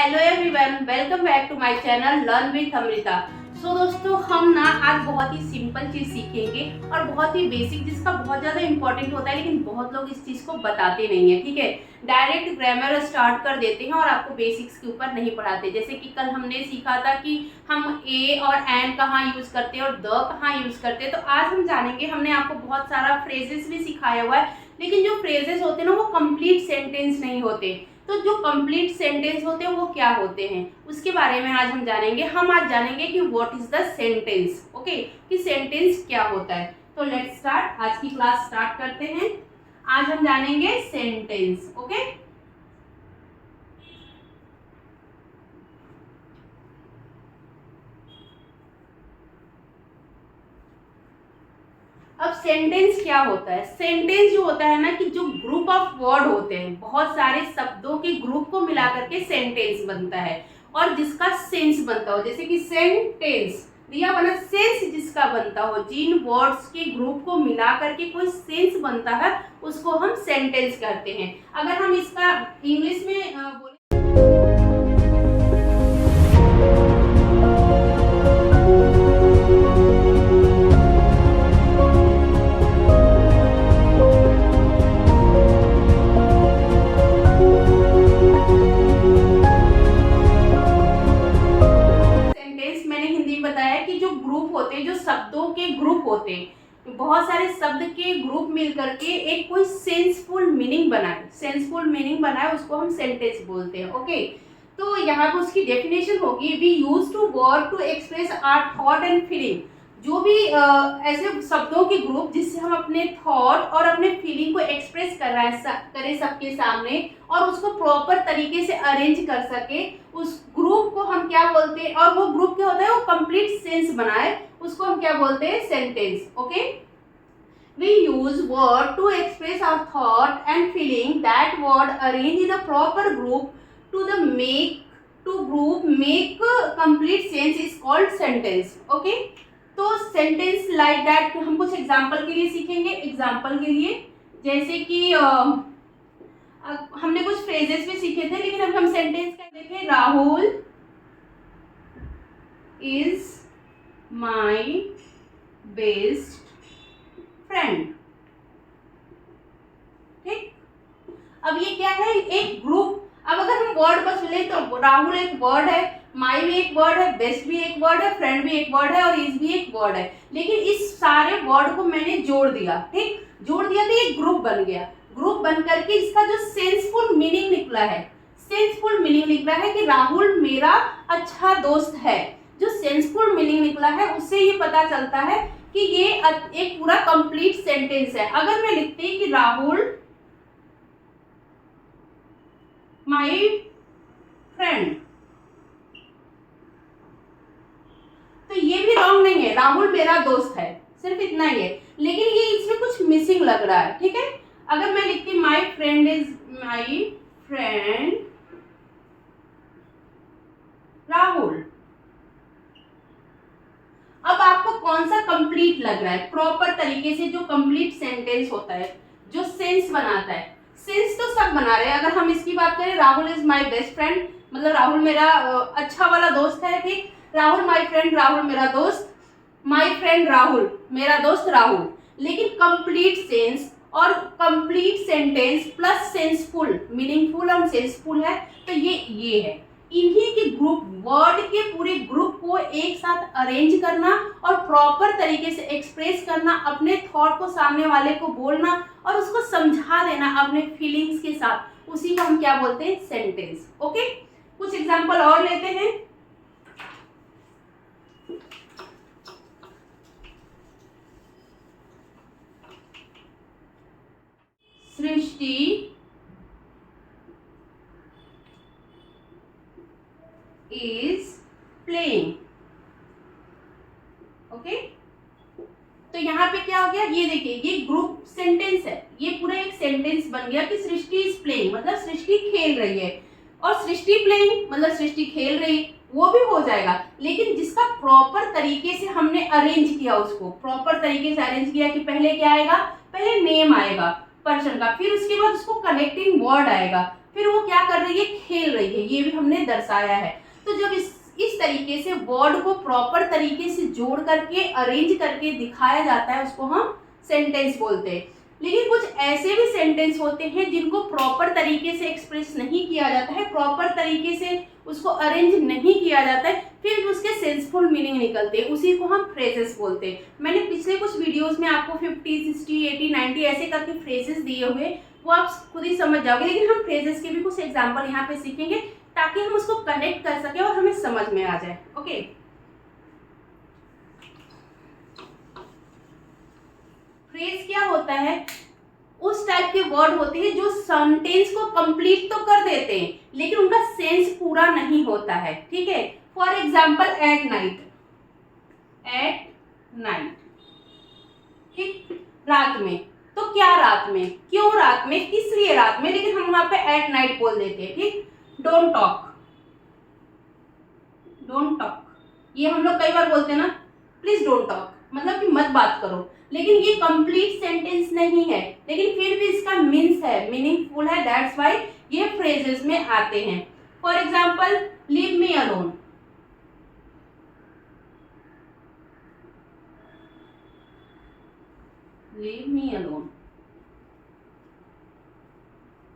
Hello everyone, welcome back to my channel learn with Amrita. दोस्तों हम ना आज बहुत ही सिंपल चीज सीखेंगे और बहुत ही बेसिक, जिसका बहुत ज्यादा इंपॉर्टेंट होता है लेकिन बहुत लोग इस चीज को बताते नहीं है। ठीक है, डायरेक्ट ग्रामर स्टार्ट कर देते हैं और आपको बेसिक्स के ऊपर नहीं पढ़ाते। जैसे कि कल हमने सीखा था कि हम ए और एंड कहाँ यूज करते हैं और द कहाँ यूज करते हैं, तो आज हम जानेंगे। हमने आपको बहुत सारा फ्रेजेस भी सिखाया हुआ है, लेकिन जो फ्रेजेस होते हैं ना वो कंप्लीट सेंटेंस नहीं होते। तो जो कंप्लीट सेंटेंस होते हैं वो क्या होते हैं उसके बारे में आज हम जानेंगे। हम आज जानेंगे कि what is the sentence. Okay, कि सेंटेंस क्या होता है। तो लेट्स स्टार्ट, आज की क्लास स्टार्ट करते हैं। आज हम जानेंगे सेंटेंस। ओके, अब सेंटेंस क्या होता है। सेंटेंस जो होता है ना, कि जो ग्रुप ऑफ वर्ड होते हैं, बहुत सारे शब्दों के ग्रुप को मिला करके सेंटेंस बनता है और जिसका सेंस बनता हो। जैसे कि सेंटेंस दिया बना, सेंस जिसका बनता हो, जिन वर्ड्स के ग्रुप को मिला करके कोई सेंस बनता है उसको हम सेंटेंस कहते हैं। अगर हम इसका इंग्लिश में बोले जो शब्दों के ग्रुप होते हैं, बहुत सारे शब्द के ग्रुप मिल करके एक कोई सेंसफुल मीनिंग बनाए, उसको हम सेंटेंस बोलते हैं। ओके, तो यहाँ पर उसकी डेफिनेशन होगी, we use to word to express our thought and feeling. जो भी ऐसे शब्दों के ग्रुप जिससे हम अपने थॉट और अपने फीलिंग को एक्सप्रेस करें सबके सामने और उसको प्रॉपर तरीके से अरेंज कर सके, उस ग्रुप को हम क्या बोलते हैं। और वो ग्रुप क्या होता है, वो कंप्लीट सेंस बनाए, उसको हम क्या बोलते हैं, sentence. Okay, we use word to express our thought and feeling. That word arranged in a proper group to group make complete sense is called sentence. Okay, तो सेंटेंस लाइक दैट हम कुछ example के लिए सीखेंगे। Example के लिए जैसे कि हमने कुछ फ्रेजेस भी सीखे थे, लेकिन अब हम सेंटेंस का देखें। Rahul is my best friend. ठीक, अब ये क्या है, एक ग्रुप। अब अगर हम वर्ड बस ले तो राहुल एक वर्ड है, माई भी एक वर्ड है, बेस्ट भी एक वर्ड है, फ्रेंड भी एक वर्ड है और इज भी एक वर्ड है। लेकिन इस सारे वर्ड को मैंने जोड़ दिया। ठीक, जोड़ दिया तो ये ग्रुप बन गया। ग्रुप बन करके इसका जो सेंसफुल मीनिंग निकला है कि राहुल मेरा अच्छा दोस्त है। जो सेंसफुल मीनिंग निकला है उससे ये पता चलता है कि ये एक पूरा कंप्लीट सेंटेंस है। अगर मैं लिखती कि राहुल माय फ्रेंड, तो ये भी रॉन्ग नहीं है, राहुल मेरा दोस्त है, सिर्फ इतना ही है। लेकिन ये इसमें कुछ मिसिंग लग रहा है। ठीक है, अगर मैं लिखती माय फ्रेंड राहुल, अब आपको कौन सा कंप्लीट लग रहा है, प्रॉपर तरीके से जो कंप्लीट सेंटेंस होता है, जो सेंस बनाता है। सेंस तो सब बना रहे हैं। अगर हम इसकी बात करें, Rahul is my best friend, मतलब राहुल मेरा अच्छा वाला दोस्त है। ठीक, राहुल माय फ्रेंड, राहुल मेरा दोस्त, माय फ्रेंड राहुल, मेरा दोस्त राहुल। लेकिन कंप्लीट सेंस और complete sentence plus senseful, meaningful और सेंसफुल है, तो ये है। इन्हीं के ग्रुप, वर्ड के पूरे ग्रुप को एक साथ अरेंज करना और प्रॉपर तरीके से एक्सप्रेस करना, अपने थॉट को सामने वाले को बोलना और उसको समझा देना अपने फीलिंग्स के साथ, उसी को हम क्या बोलते हैं, सेंटेंस। ओके, कुछ एग्जांपल और लेते हैं। सृष्टि is playing. ओके, तो यहाँ पे क्या हो गया, ये देखिए, ये ग्रुप सेंटेंस है, ये पूरा एक सेंटेंस बन गया कि सृष्टि इज प्लेइंग, मतलब सृष्टि खेल रही है। और सृष्टि प्लेइंग मतलब सृष्टि खेल रही, वो भी हो जाएगा। लेकिन जिसका प्रॉपर तरीके से हमने अरेंज किया, उसको प्रॉपर तरीके से अरेंज किया कि पहले क्या आएगा, पहले नेम आएगा पर्सन का, फिर उसके बाद उसको कनेक्टिंग वर्ड आएगा, फिर वो क्या कर रही है, खेल रही है, ये भी हमने दर्शाया है। तो जब इस तरीके से वर्ड को प्रॉपर तरीके से जोड़ करके अरेंज करके दिखाया जाता है, उसको हम सेंटेंस बोलते हैं। लेकिन कुछ ऐसे भी सेंटेंस होते हैं जिनको प्रॉपर तरीके से एक्सप्रेस नहीं किया जाता है, प्रॉपर तरीके से उसको अरेंज नहीं किया जाता है, फिर भी उसके सेंसफुल मीनिंग निकलते हैं, उसी को हम फ्रेजेस बोलते हैं। मैंने पिछले कुछ वीडियोस में आपको 50, 60, 80, 90 ऐसे करके फ्रेजेस दिए हुए, वो आप खुद ही समझ जाओगे। लेकिन हम फ्रेजेस के भी कुछ एग्जाम्पल यहाँ पे सीखेंगे ताकि हम उसको कनेक्ट कर सके और हमें समझ में आ जाए। ओके, फ्रेज क्या होता है, उस टाइप के वर्ड होते हैं जो सेंटेंस को कंप्लीट तो कर देते हैं लेकिन उनका सेंस पूरा नहीं होता है। ठीक है, for example at night, at night, ठीक, रात में। तो क्या रात में, क्यों रात में, किस लिए रात में, लेकिन हम वहां पे एट नाइट बोल देते हैं। ठीक, डोंट टॉक, डोंट टॉक, ये हम लोग कई बार बोलते हैं ना, प्लीज डोंट टॉक, मतलब कि मत बात करो। लेकिन ये कंप्लीट सेंटेंस नहीं है, लेकिन फिर भी इसका मीन्स है, मीनिंगफुल है, दैट्स व्हाई ये फ्रेजेस में आते हैं। For example leave me alone, leave me alone,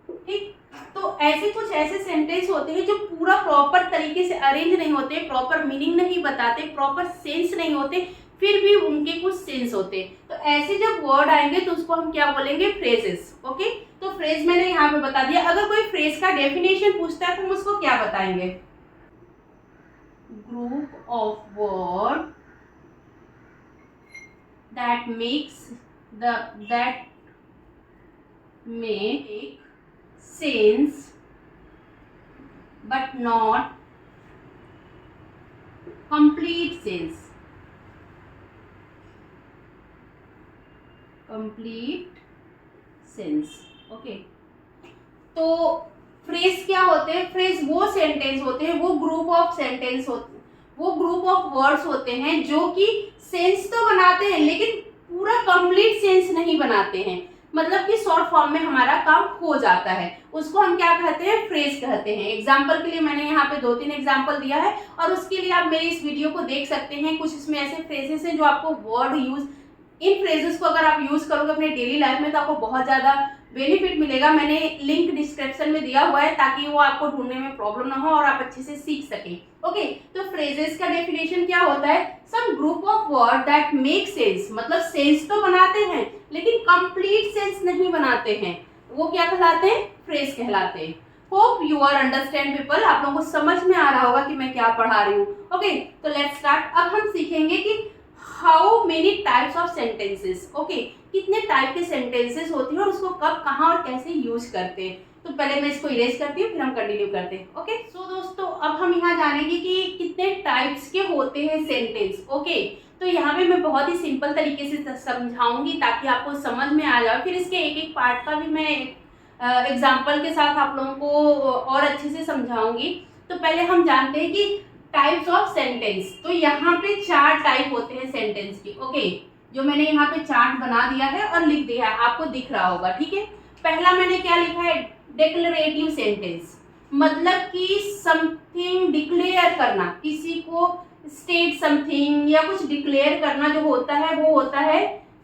ठीक। तो ऐसे कुछ ऐसे सेंटेंस होते हैं जो पूरा प्रॉपर तरीके से अरेंज नहीं होते, प्रॉपर मीनिंग नहीं बताते, प्रॉपर सेंस नहीं होते, फिर भी उनके कुछ सेंस होते। तो ऐसे जब वर्ड आएंगे तो उसको हम क्या बोलेंगे, फ्रेजेस। ओके, तो फ्रेज मैंने यहाँ पे बता दिया। अगर कोई फ्रेज का डेफिनेशन पूछता है तो हम उसको क्या बताएंगे, group of word that makes that make sense but not complete sense, complete sense। Okay, तो फ्रेज क्या होते हैं, फ्रेज वो सेंटेंस होते हैं, वो ग्रुप ऑफ सेंटेंस होते, वो ग्रुप ऑफ वर्ड्स होते हैं जो कि सेंस तो बनाते हैं लेकिन पूरा कंप्लीट सेंस नहीं बनाते हैं, मतलब कि शॉर्ट फॉर्म में हमारा काम हो जाता है, उसको हम क्या कहते हैं, फ्रेज कहते हैं। एग्जाम्पल के लिए मैंने यहाँ पे 2-3 एग्जाम्पल दिया है और उसके लिए आप मेरे इस वीडियो को देख सकते हैं। कुछ इसमें ऐसे फ्रेजेस हैं जो आपको वर्ड यूज, इन फ्रेजेस को अगर आप यूज करोगे अपने डेली लाइफ में तो आपको बहुत ज्यादा बेनिफिट मिलेगा। मैंने लिंक डिस्क्रिप्शन में दिया हुआ है ताकि वो आपको ढूंढने में प्रॉब्लम ना हो और आप अच्छे से सीख सकें। ओके, तो फ्रेजेस का डेफिनेशन क्या होता है, some group of word that make sense, मतलब सेंस तो बनाते हैं लेकिन कंप्लीट सेंस नहीं बनाते हैं, वो क्या कहलाते हैं, फ्रेज कहलाते हैं। Hope you are understand people, आप लोगों को समझ में आ रहा होगा कि मैं क्या पढ़ा रही हूँ। ओके, तो लेट्स स्टार्ट। अब हम सीखेंगे कि how many types of sentences, okay, कितने टाइप के सेंटेंसेस होती हैं और उसको कब, कहाँ और कैसे यूज करते हैं। तो पहले मैं इसको इरेज करती हूँ फिर हम कंटिन्यू करते हैं। ओके, सो दोस्तों अब हम यहाँ जानेंगे कि कितने टाइप्स के होते हैं सेंटेंस। ओके, तो यहाँ पे मैं बहुत ही सिंपल तरीके से समझाऊंगी ताकि आपको समझ में आ जाए, फिर इसके एक एक पार्ट का भी मैं एग्जाम्पल के साथ आप लोगों को और अच्छे से समझाऊंगी। तो पहले हम जानते हैं कि टाइप्स ऑफ सेंटेंस। तो यहाँ पे 4 टाइप होते हैं सेंटेंस की। ओके, जो मैंने यहाँ पे चार्ट बना दिया है और लिख दिया है, आपको दिख रहा होगा। ठीक है, पहला मैंने क्या लिखा है, डिक्लेरेटिव सेंटेंस, मतलब कि समथिंग डिक्लेयर करना, किसी को स्टेट समथिंग या कुछ डिक्लेयर करना जो होता है वो होता है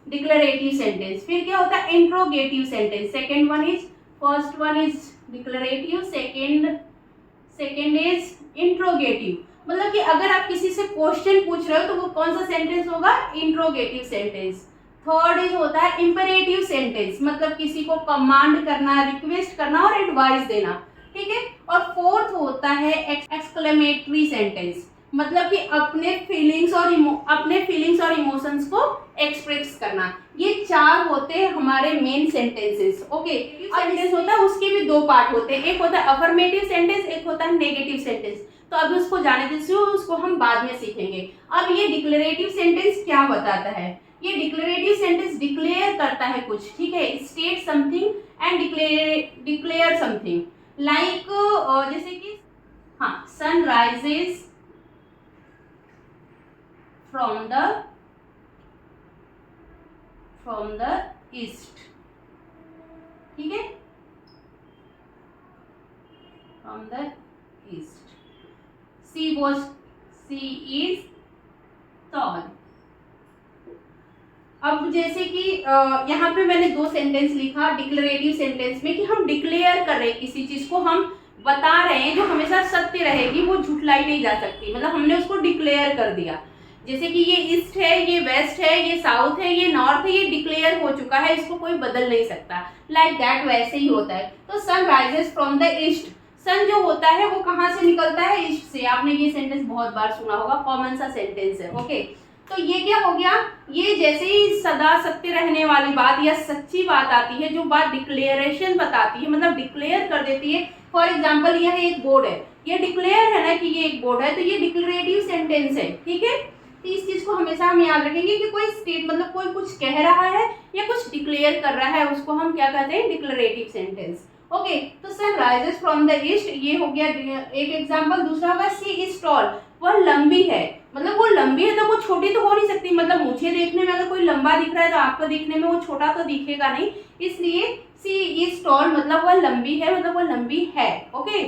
डिक्लेरेटिव सेंटेंस। फिर क्या होता है, interrogative sentence, second one is, first one is declarative, second is interrogative, मतलब कि अगर आप किसी से क्वेश्चन पूछ रहे हो तो वो कौन सा सेंटेंस होगा, इंट्रोगेटिव सेंटेंस। थर्ड इज होता है इंपेरेटिव सेंटेंस, मतलब किसी को कमांड करना, रिक्वेस्ट करना और एडवाइस देना। ठीक है, और फोर्थ होता है एक्सक्लेमेटरी सेंटेंस, मतलब कि अपने फीलिंग्स और इमोशंस को एक्सप्रेस करना। ये 4 होते हैं हमारे मेन सेंटेंसेस। ओके, सेंटेंस होता है उसके भी 2 पार्ट होते हैं, एक होता है अफर्मेटिव सेंटेंस, एक होता है नेगेटिव सेंटेंस। तो अभी उसको जाने दीजिए, उसको हम बाद में सीखेंगे। अब ये डिक्लेरेटिव सेंटेंस क्या बताता है, ये डिक्लेरेटिव सेंटेंस डिक्लेयर करता है कुछ, ठीक है, state something and declare something, like जैसे कि हाँ, sun rises from the east. ठीक है, from the east, she is tall. अब जैसे कि यहाँ पे मैंने दो सेंटेंस लिखा डिक्लेरेटिव सेंटेंस में कि हम डिक्लेयर कर रहे हैं किसी चीज को, हम बता रहे हैं जो हमेशा सत्य रहेगी, वो झुठलाई नहीं जा सकती, मतलब हमने उसको डिक्लेयर कर दिया। जैसे कि ये ईस्ट है, ये वेस्ट है, ये साउथ है, ये नॉर्थ है, ये डिक्लेयर हो चुका है, इसको कोई बदल नहीं सकता। लाइक दैट वैसे ही होता है। तो sun rises from the east, sun जो होता है वो कहाँ से निकलता है? ईस्ट से। आपने ये सेंटेंस बहुत बार सुना होगा, कॉमन सा सेंटेंस है। ओके, तो ये क्या हो गया? ये जैसे ही सदा सत्य रहने वाली बात या सच्ची बात आती है, जो बात डिक्लेरेशन बताती है, मतलब डिक्लेयर कर देती है। फॉर एग्जाम्पल यह एक बोर्ड है, ये डिक्लेयर है ना कि ये एक बोर्ड है, तो ये डिक्लेरेटिव सेंटेंस है। ठीक है, तो इस चीज को हमेशा हम याद रखेंगे कि कोई स्टेट मतलब कोई कुछ कह रहा है या कुछ डिक्लेयर कर रहा है, उसको हम क्या कहते हैं? Declarative sentence. ओके, तो sun rises from the east, ये हो गया एक एग्जांपल। दूसरा होगा शी इज टॉल, वह लंबी है, मतलब वो लंबी है तो वो छोटी तो हो नहीं सकती। मतलब मुझे देखने में अगर कोई लंबा दिख रहा है तो आपको देखने में वो छोटा तो दिखेगा नहीं, इसलिए शी इज टॉल मतलब वह लंबी है, मतलब वह लंबी है। ओके,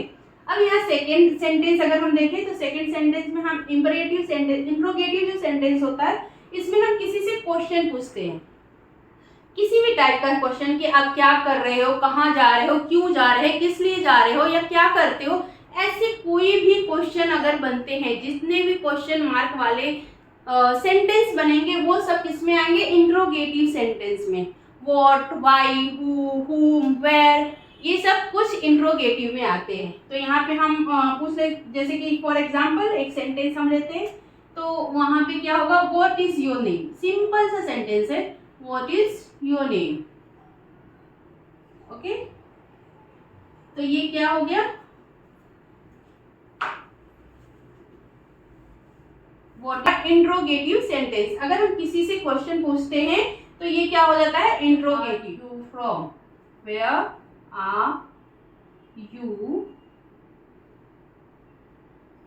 अब यहाँ सेकेंड सेंटेंस अगर हम देखें तो सेकेंड सेंटेंस में हम इंपरेटिव सेंटेंस, इंट्रोगेटिव जो सेंटेंस होता है, इसमें हम किसी से क्वेश्चन पूछते हैं, किसी भी टाइप का क्वेश्चन कि आप क्या कर रहे हो, कहाँ जा रहे हो, क्यों जा रहे हो, किस लिए जा रहे हो, या क्या करते हो, ऐसे कोई भी क्वेश्चन अगर बनते हैं, जितने भी क्वेश्चन मार्क वाले सेंटेंस बनेंगे वो सब किसमें आएंगे? इंट्रोगेटिव सेंटेंस में। व्हाट, व्हाई, हु, हुम, वेयर, ये सब कुछ इंट्रोगेटिव में आते हैं। तो यहाँ पे हम पूछ ले, जैसे कि फॉर एग्जाम्पल एक सेंटेंस हम लेते हैं, तो वहां पे क्या होगा? What is your name, simple सा सेंटेंस है, what is your name. Okay, तो ये क्या हो गया? What interrogative sentence. अगर हम किसी से क्वेश्चन पूछते हैं तो ये क्या हो जाता है? Interrogative. You from, where are you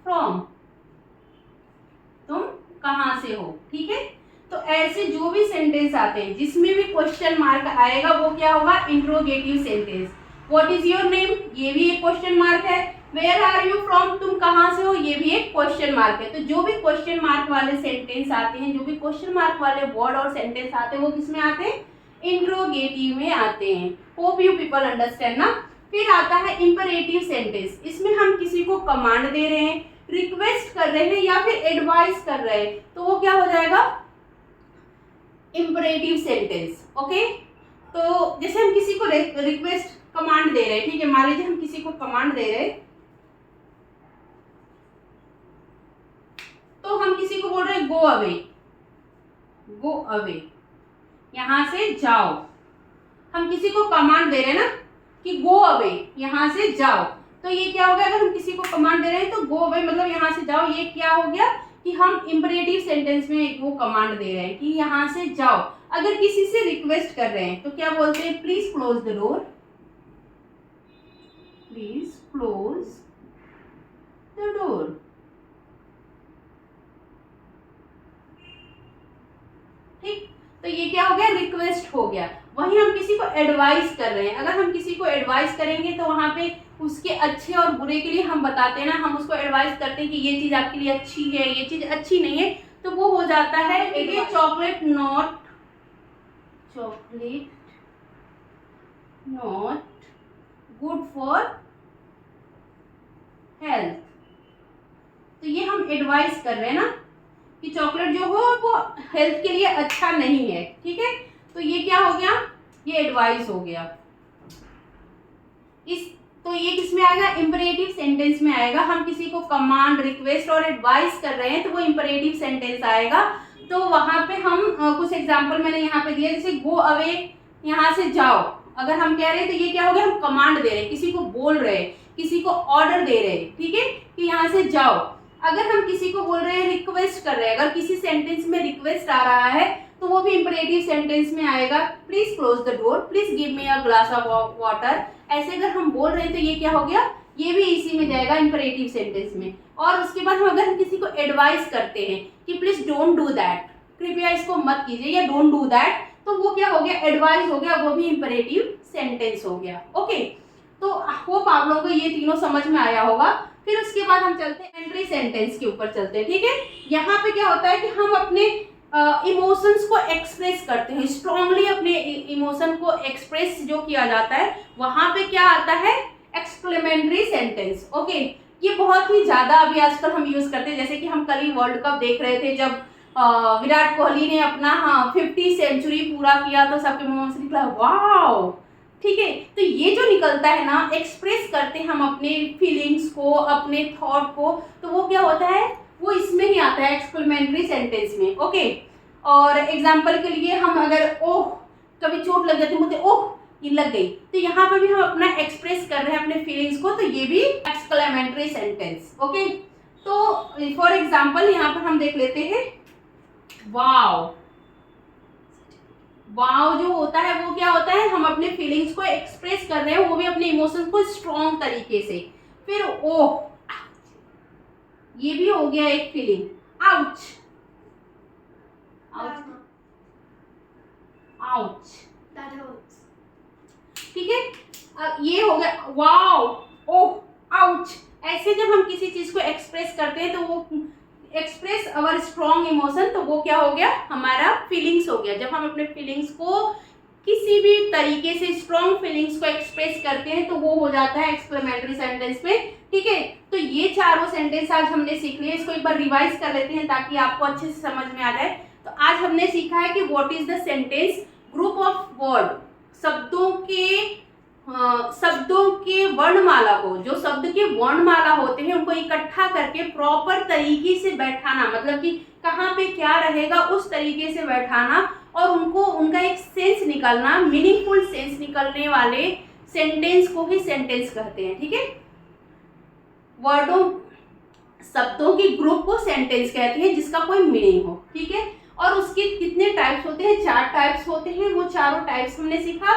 from, तुम कहां से हो। ठीक है, तो ऐसे जो भी सेंटेंस आते हैं जिसमें भी क्वेश्चन मार्क आएगा वो क्या होगा? Interrogative sentence. What is your name, ये भी एक क्वेश्चन मार्क है। वेयर आर यू फ्रॉम, तुम कहां से हो, ये भी एक क्वेश्चन मार्क है। तो जो भी क्वेश्चन मार्क वाले सेंटेंस आते हैं, जो भी क्वेश्चन मार्क वाले वर्ड और सेंटेंस आते हैं, वो किसमें आते हैं? इंट्रोगेटिव में आते हैं। होप यू पीपल अंडरस्टैंड ना। फिर आता है इंपरेटिव सेंटेंस, इसमें हम किसी को कमांड दे रहे हैं, रिक्वेस्ट कर रहे हैं या फिर एडवाइस कर रहे हैं, तो वो क्या हो जाएगा? Imperative sentence. ओके, तो जैसे हम किसी को रिक्वेस्ट कमांड दे रहे हैं, ठीक है, मान लीजिए हम किसी को कमांड दे रहे हैं, तो हम किसी को बोल रहे हैं गो अवे, गो अवे, यहां से जाओ। हम किसी को कमांड दे रहे हैं ना कि गो अवे, यहां से जाओ, तो ये क्या हो गया? अगर हम किसी को कमांड दे रहे हैं तो गो अवे मतलब यहां से जाओ, ये क्या हो गया कि हम इंपरेटिव सेंटेंस में वो कमांड दे रहे हैं कि यहां से जाओ। अगर किसी से रिक्वेस्ट कर रहे हैं तो क्या बोलते हैं? Please close the door, please close the door. ठीक, तो ये क्या हो गया? रिक्वेस्ट हो गया। वहीं हम किसी को एडवाइस कर रहे हैं, अगर हम किसी को एडवाइस करेंगे तो वहां पे उसके अच्छे और बुरे के लिए हम बताते हैं ना, हम उसको एडवाइस करते हैं कि ये चीज आपके लिए अच्छी है, ये चीज अच्छी नहीं है, तो वो हो जाता है ये chocolate not, chocolate not good for health. तो ये हम एडवाइस कर रहे हैं ना कि चॉकलेट जो हो वो हेल्थ के लिए अच्छा नहीं है। ठीक है, तो ये क्या हो गया? ये एडवाइस हो गया। तो ये किस में आएगा? इंपरेटिव सेंटेंस में आएगा। हम किसी को कमांड, रिक्वेस्ट और एडवाइस कर रहे हैं तो वो इंपरेटिव सेंटेंस आएगा। तो वहां पे हम कुछ एग्जांपल मैंने यहाँ पे दिया, जैसे गो अवे, यहाँ से जाओ। अगर हम कह रहे हैं तो ये क्या हो गया? हम कमांड दे रहे हैं, किसी को बोल रहे हैं, किसी को ऑर्डर दे रहे हैं, ठीक है, कि यहाँ से जाओ। अगर हम किसी को बोल रहे हैं, रिक्वेस्ट कर रहे हैं, अगर किसी सेंटेंस में रिक्वेस्ट आ रहा है तो वो भी इंपरेटिव सेंटेंस में आएगा। Please close the door, please give me a glass of water. ऐसे अगर हम बोल रहे हैं तो ये क्या हो गया? ये भी इसी में जाएगा, इंपरेटिव सेंटेंस में। और उसके बाद हम अगर हम किसी को एडवाइस करते हैं कि प्लीज डोंट डू दैट, कृपया इसको मत कीजिए, या डोंट डू दैट, तो वो क्या हो गया? एडवाइस हो गया, वो भी इंपरेटिव सेंटेंस हो गया। ओके, तो होप आप लोगों को ये तीनों समझ में आया होगा। फिर उसके बाद हम चलते हैं कमेंट्री सेंटेंस के ऊपर चलते हैं, ठीक है। यहाँ पे क्या होता है कि हम अपने इमोशंस को एक्सप्रेस करते हैं, स्ट्रांगली अपने इमोशन को एक्सप्रेस जो किया जाता है, वहां पे क्या आता है, एक्सक्लेमेटरी सेंटेंस। ओके, ये बहुत ही ज्यादा अभी आजकल हम यूज करते हैं। जैसे कि हम कल ही वर्ल्ड कप देख रहे थे, जब विराट कोहली ने अपना 50 सेंचुरी पूरा किया तो सबके मुंह से निकला वाओ, ठीक है। तो ये जो निकलता है ना, एक्सप्रेस करते हैं हम अपने फीलिंग्स को, अपने थॉट को, तो वो क्या होता है, वो इसमें ही आता है एक्सक्लेमेटरी सेंटेंस में। ओके, और एग्जांपल के लिए हम अगर ओह, कभी चोट लग जाती है, ओह ये लग गई, तो यहाँ पर भी हम अपना एक्सप्रेस कर रहे हैं अपने फीलिंग्स को, तो ये भी एक्सक्लेमेटरी सेंटेंस। ओके, तो फॉर एग्जांपल यहाँ पर हम देख लेते हैं वाओ। वाओ जो होता है वो क्या होता है, हम अपने फीलिंग्स को एक्सप्रेस कर रहे हैं, वो भी अपने इमोशंस को स्ट्रॉन्ग तरीके से। फिर ओह, ये भी हो गया एक फीलिंग, आउच, आउच, आउच, ठीक है। अब ये हो गया वाओ, ओह, आउच। ऐसे जब हम किसी चीज को एक्सप्रेस करते हैं तो वो एक्सप्रेस अवर स्ट्रॉन्ग इमोशन, तो वो क्या हो गया, हमारा फीलिंग्स हो गया। जब हम अपने फीलिंग्स को किसी भी तरीके से स्ट्रॉन्ग फीलिंग्स को एक्सप्रेस करते हैं तो वो हो जाता है एक्सक्लेमेटरी सेंटेंस में, ठीक है। तो ये चारों सेंटेंस आज हमने सीख लिए, इसको एक बार रिवाइज कर लेते हैं ताकि आपको अच्छे से समझ में आ जाए। तो आज हमने सीखा है कि what is the sentence, group of word, शब्दों के वर्णमाला को, जो शब्द के वर्णमाला होते हैं उनको इकट्ठा करके प्रॉपर तरीके से बैठाना, मतलब कि कहाँ पे क्या रहेगा उस तरीके से बैठाना, और उनको उनका एक सेंस निकालना, मीनिंगफुल सेंस निकलने वाले सेंटेंस को ही सेंटेंस कहते हैं, ठीक है। वर्डों, शब्दों के ग्रुप को सेंटेंस कहते हैं जिसका कोई मीनिंग हो, ठीक है। और उसके कितने टाइप्स होते हैं, 4 टाइप्स होते हैं। वो चारों टाइप्स हमने सीखा।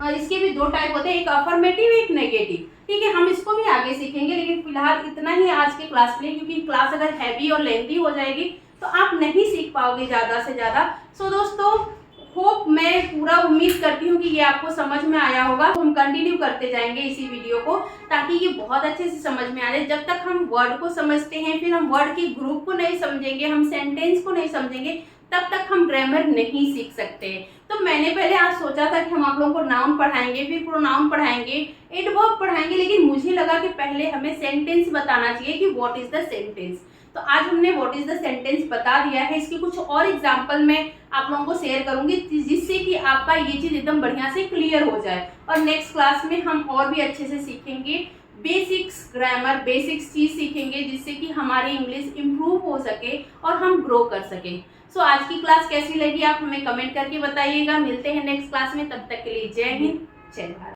इसके भी 2 टाइप होते हैं, एक अफर्मेटिव, एक नेगेटिव, ठीक है। हम इसको भी आगे सीखेंगे, लेकिन फिलहाल इतना ही आज के क्लास के लिए, क्योंकि क्लास अगर हैवी और लेंथी हो जाएगी तो आप नहीं सीख पाओगे ज़्यादा से ज़्यादा। सो दोस्तों, होप, मैं पूरा उम्मीद करती हूँ कि ये आपको समझ में आया होगा। तो हम कंटिन्यू करते जाएंगे इसी वीडियो को ताकि ये बहुत अच्छे से समझ में आ जाए। जब तक हम वर्ड को समझते हैं, फिर हम वर्ड के ग्रुप को नहीं समझेंगे, हम सेंटेंस को नहीं समझेंगे, तब तक हम ग्रामर नहीं सीख सकते। तो मैंने पहले आज सोचा था कि हम आप लोगों को नाउन पढ़ाएंगे, फिर प्रोनाउन पढ़ाएंगे, एडवर्ब पढ़ाएंगे, लेकिन मुझे लगा कि पहले हमें सेंटेंस बताना चाहिए कि व्हाट इज द सेंटेंस। तो आज हमने व्हाट इज द सेंटेंस बता दिया है। इसके कुछ और एग्जांपल मैं आप लोगों को शेयर करूंगी जिससे कि आपका ये चीज एकदम बढ़िया से क्लियर हो जाए। और नेक्स्ट क्लास में हम और भी अच्छे से सीखेंगे, बेसिक्स ग्रामर, बेसिक्स चीज सीखेंगे जिससे कि हमारी इंग्लिश इम्प्रूव हो सके और हम ग्रो कर सकें। सो आज की क्लास कैसी लगी आप हमें कमेंट करके बताइएगा। मिलते हैं नेक्स्ट क्लास में, तब तक के लिए जय हिंद, जय भारत।